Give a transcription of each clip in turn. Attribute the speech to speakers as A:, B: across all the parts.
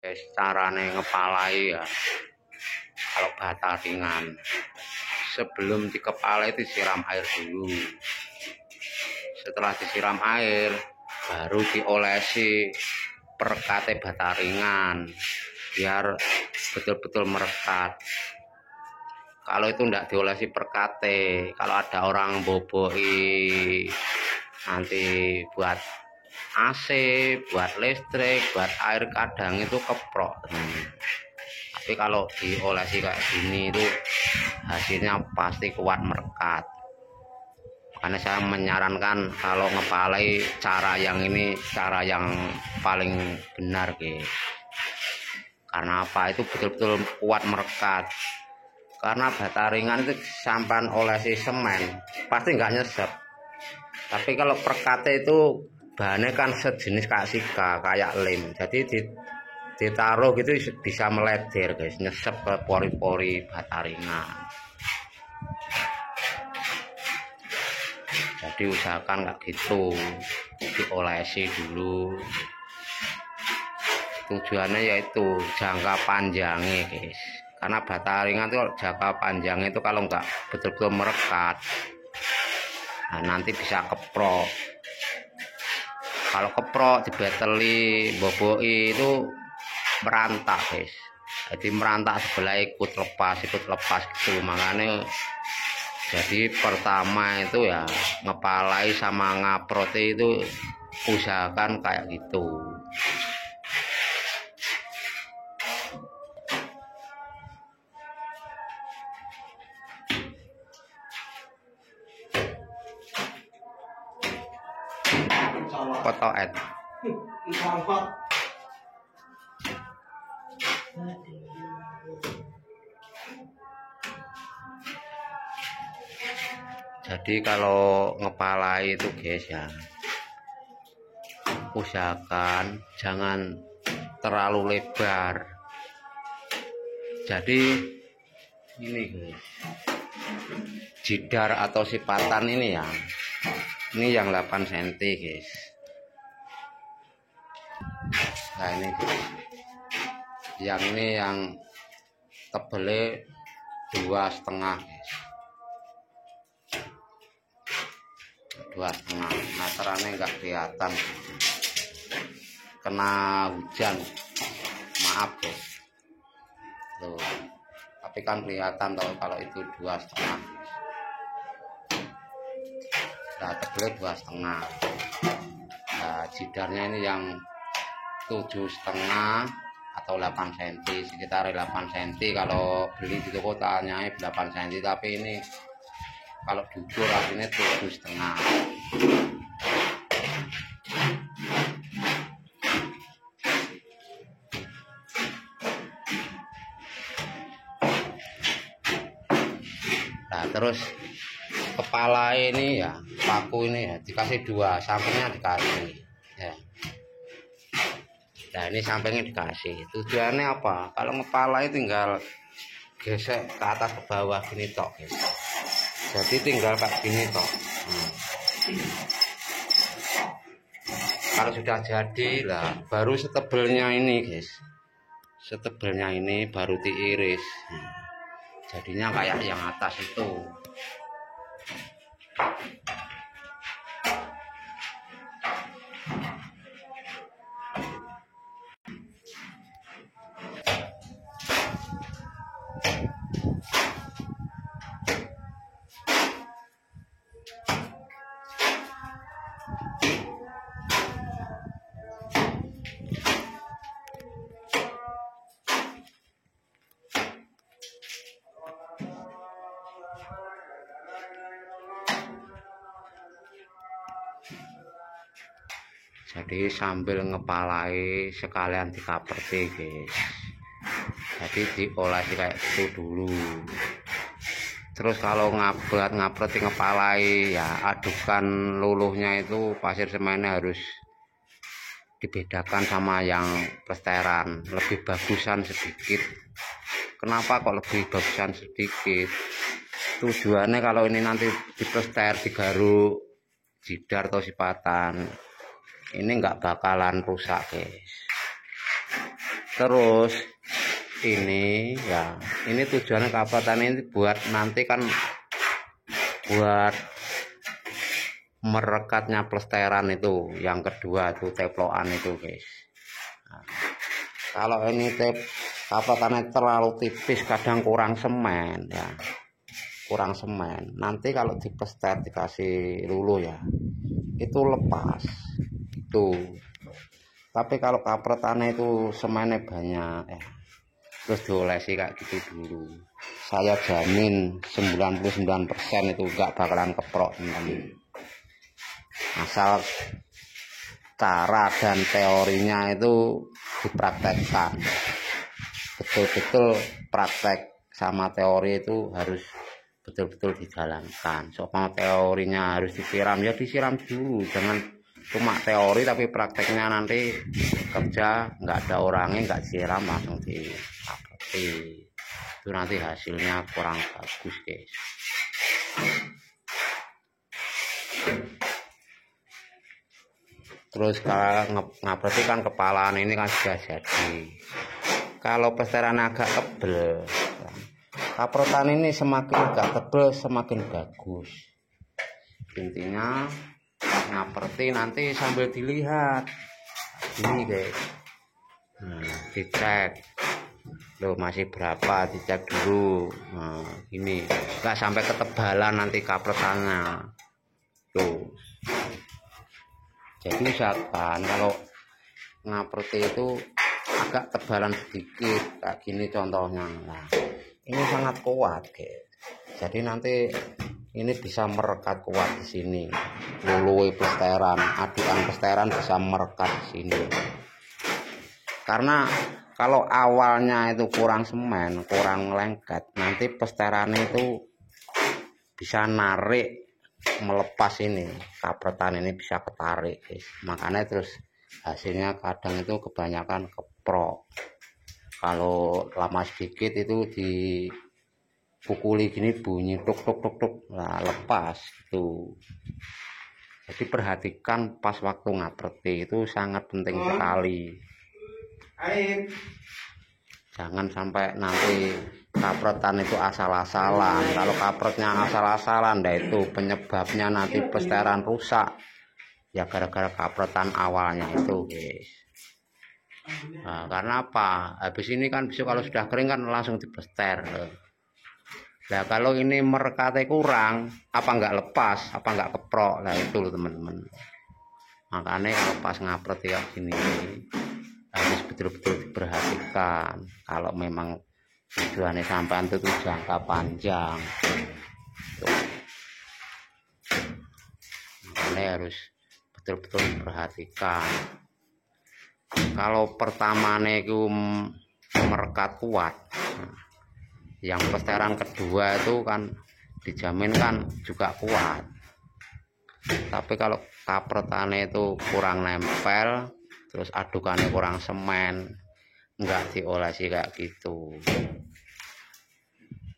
A: Carane ngepalai ya, kalau bata ringan sebelum dikepalai itu disiram air dulu. Setelah disiram air baru diolesi perkate bata ringan biar betul-betul merekat. Kalau itu enggak diolesi perkate, kalau ada orang boboi nanti buat AC, buat listrik, buat air kadang itu keprok. Tapi kalau diolesi kayak gini itu hasilnya pasti kuat merekat. Karena saya menyarankan kalau ngepalai cara yang ini cara yang paling benar, guys. Karena apa? Itu betul-betul kuat merekat. Karena bata ringan itu sampan olesi semen pasti nggak nyesep. Tapi kalau perkate itu bahannya kan sejenis kasika kayak lem, jadi ditaruh gitu bisa meleder, guys, nyesep ke pori-pori bata ringan. Jadi usahakan nggak gitu, diolesi dulu. Tujuannya yaitu jangka panjangnya, guys. Karena bata ringan itu jangka panjang itu kalau nggak betul-betul merekat, nah nanti bisa keprok. Kalau keprok dibeteli, boboi itu merantak, guys. Jadi merantak sebelah ikut lepas gitu. Makanya jadi pertama itu ya ngepalai sama ngaprot itu usahakan kayak gitu. Foto Ed. Jadi kalau ngepalai itu, guys, ya usahakan jangan terlalu lebar. Jadi ini, guys, jidar atau sipatan ini ya, ini yang 8 cm, guys. Nah ini, guys, yang ini yang tebelnya 2,5, guys. 2,5 meterannya nggak kelihatan kena hujan, maaf, guys. Tuh, tapi kan kelihatan kalau itu 2,5. Nah tebelnya 2,5. Nah jidarnya ini yang 7,5 atau 8 cm, sekitar 8 cm. Kalau beli di toko tanya 8 cm, tapi ini kalau jujur aslinya 7,5. Nah terus kepala ini ya, paku ini ya dikasih 2, sampingnya dikasih ya. Nah ini sampingnya dikasih. Tujuannya apa? Kalau ngepalai tinggal gesek ke atas ke bawah gini tok, guys. Jadi tinggal kayak gini tok. Kalau sudah jadi lah baru setebelnya ini, guys. Setebelnya ini baru diiris. Jadinya kayak yang atas itu. Jadi sambil ngepalai sekalian dikaperti, guys. Jadi diolesi kayak gitu dulu. Terus kalau ngapreti ngepalai ya adukan luluhnya itu pasir semennya harus dibedakan sama yang plesteran, lebih bagusan sedikit. Kenapa kok lebih bagusan sedikit? Tujuannya kalau ini nanti diplester, digaruk jidar atau sipatan, ini nggak bakalan rusak, guys. Terus ini ya, ini tujuannya kapretan ini buat nanti kan buat merekatnya plesteran itu. Yang kedua itu teplokan itu guys. Nah, kalau ini kapretannya terlalu tipis, kadang kurang semen ya, kurang semen. Nanti kalau diplester dikasih lulu ya, itu lepas itu. Tapi kalau kapretannya itu semennya banyak terus diolesi kayak gitu dulu, saya jamin 99% itu enggak bakalan keprok teman-teman. Asal cara dan teorinya itu dipraktekkan, betul-betul praktek sama teori itu harus betul-betul dijalankan. Soalnya teorinya harus disiram ya, disiram dulu, jangan cuma teori tapi prakteknya nanti kerja nggak ada orangnya, nggak disiram langsung diapreti, itu nanti hasilnya kurang bagus guys. Terus kalau ngapreti kan kepalaan ini kan sudah jadi. Kalau plesteran agak tebel, kapretan ini semakin agak tebel semakin bagus. Intinya ngapreti nanti sambil dilihat ini guys, dicek loh masih berapa, dicek dulu. Ini nggak sampai ketebalan nanti kapretannya tuh. Jadi usahakan kalau ngapreti itu agak tebalan sedikit kayak gini contohnya. Nah, ini sangat kuat guys, jadi nanti ini bisa merekat kuat di sini. Lului plesteran, adukan plesteran bisa merekat di sini. Karena kalau awalnya itu kurang semen, kurang lengket, nanti plesterannya itu bisa narik, melepas ini. Kapretan ini bisa ketarik, guys. Makanya terus hasilnya kadang itu kebanyakan keprok. Kalau lama sedikit itu dipukuli gini bunyi tuk tuk tuk tuk, nah lepas itu. Jadi perhatikan pas waktu ngapreti itu sangat penting sekali. Jangan sampai nanti kapretan itu asal-asalan. Kalau kapretnya asal-asalan, nah itu penyebabnya nanti plesteran rusak ya, gara-gara kapretan awalnya itu guys. Nah, karena apa? Habis ini kan besok kalau sudah kering kan langsung diplester. Nah kalau ini merekatnya kurang, apa nggak lepas, apa nggak keprok, nah itu loh teman-teman. Makanya kalau pas ngapret kayak gini harus betul-betul diperhatikan. Kalau memang tujuannya sampean itu jangka panjang, makanya harus betul-betul diperhatikan. Kalau pertamanya itu merekat kuat, yang plesteran kedua itu kan dijamin kan juga kuat. Tapi kalau kapretannya itu kurang nempel, terus adukannya kurang semen, enggak diolesi kayak gitu,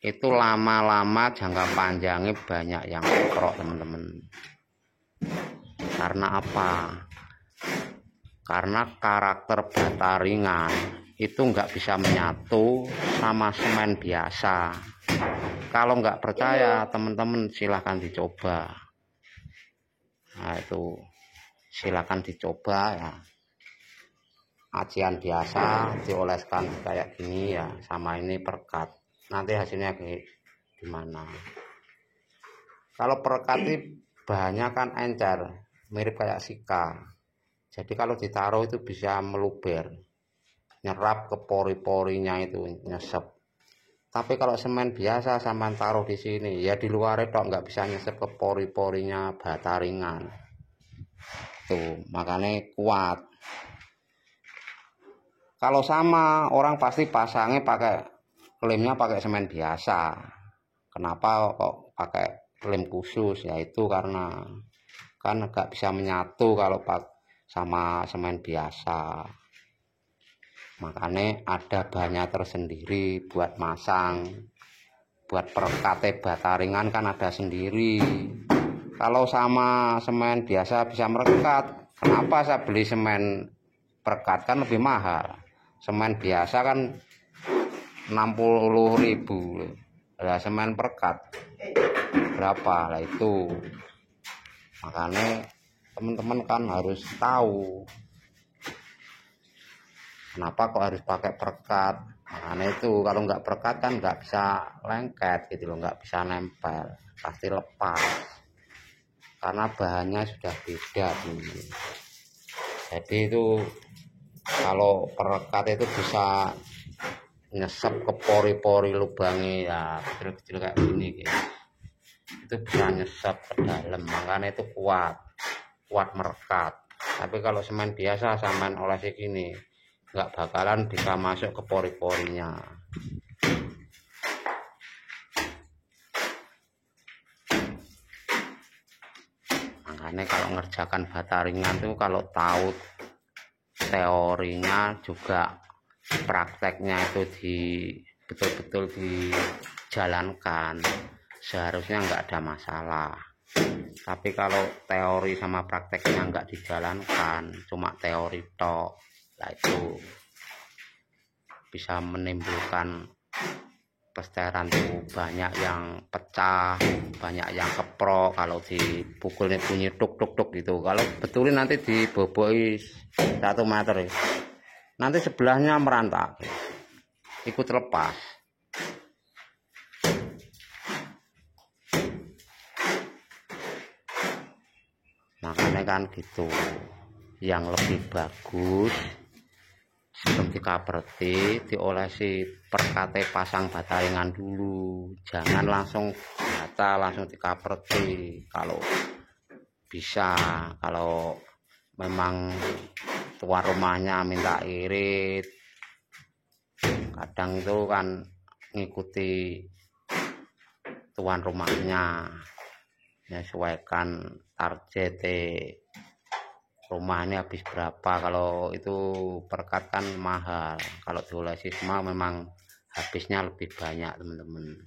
A: itu lama-lama jangka panjangnya banyak yang keprok teman-teman. Karena apa? Karena karakter bata ringan itu nggak bisa menyatu sama semen biasa. Kalau nggak percaya teman-teman silahkan dicoba. Nah itu silahkan dicoba ya. Acian biasa dioleskan kayak gini ya, sama ini perekat. Nanti hasilnya kayak gimana? Kalau perekat ini bahannya kan encer, mirip kayak sika. Jadi kalau ditaruh itu bisa meluber, nyerap ke pori-porinya itu, nyesep. Tapi kalau semen biasa sama taruh di sini, ya di luar itu nggak bisa nyesep ke pori-porinya bata ringan. Tuh, makanya kuat. Kalau sama orang pasti pasangnya pakai lemnya pakai semen biasa. Kenapa kok pakai lem khusus? Yaitu karena kan nggak bisa menyatu kalau sama semen biasa. Makanya ada bahannya tersendiri buat masang, buat perekatnya bata ringan kan ada sendiri. Kalau sama semen biasa bisa merekat, kenapa saya beli semen perekat kan lebih mahal? Semen biasa kan 60.000. Lah semen perekat berapa lah itu. Makanya teman-teman kan harus tahu kenapa kok harus pakai perekat. Makanya itu kalau nggak perekat kan nggak bisa lengket gitu loh, nggak bisa nempel, pasti lepas karena bahannya sudah beda nih. Jadi itu kalau perekat itu bisa nyesep ke pori-pori lubangnya ya, kecil-kecil kayak gini guys. Itu bisa nyesep ke dalam, makanya itu kuat merekat. Tapi kalau semen biasa, semen olesi gini, nggak bakalan bisa masuk ke pori-porinya. Makanya kalau ngerjakan bata ringan tuh kalau tahu teorinya juga prakteknya itu betul-betul dijalankan, seharusnya nggak ada masalah. Tapi kalau teori sama prakteknya nggak dijalankan, cuma teori tok, lah itu bisa menimbulkan pesteran tuh banyak yang pecah, banyak yang keprok kalau dipukulnya bunyi tuk tuk tuk gitu. Kalau betulin nanti diboboi 1 meter ya. Nanti sebelahnya merantak, ikut lepas. Makanya kan gitu, yang lebih bagus sebelum dikaperti diolesi perkate pasang bata ringan dulu, jangan langsung bata langsung dikaperti. Kalau bisa, kalau memang tuan rumahnya minta irit, kadang itu kan ngikuti tuan rumahnya, menyesuaikan target rumah ini habis berapa. Kalau itu perekat kan mahal, kalau diolesi semua memang habisnya lebih banyak teman-teman.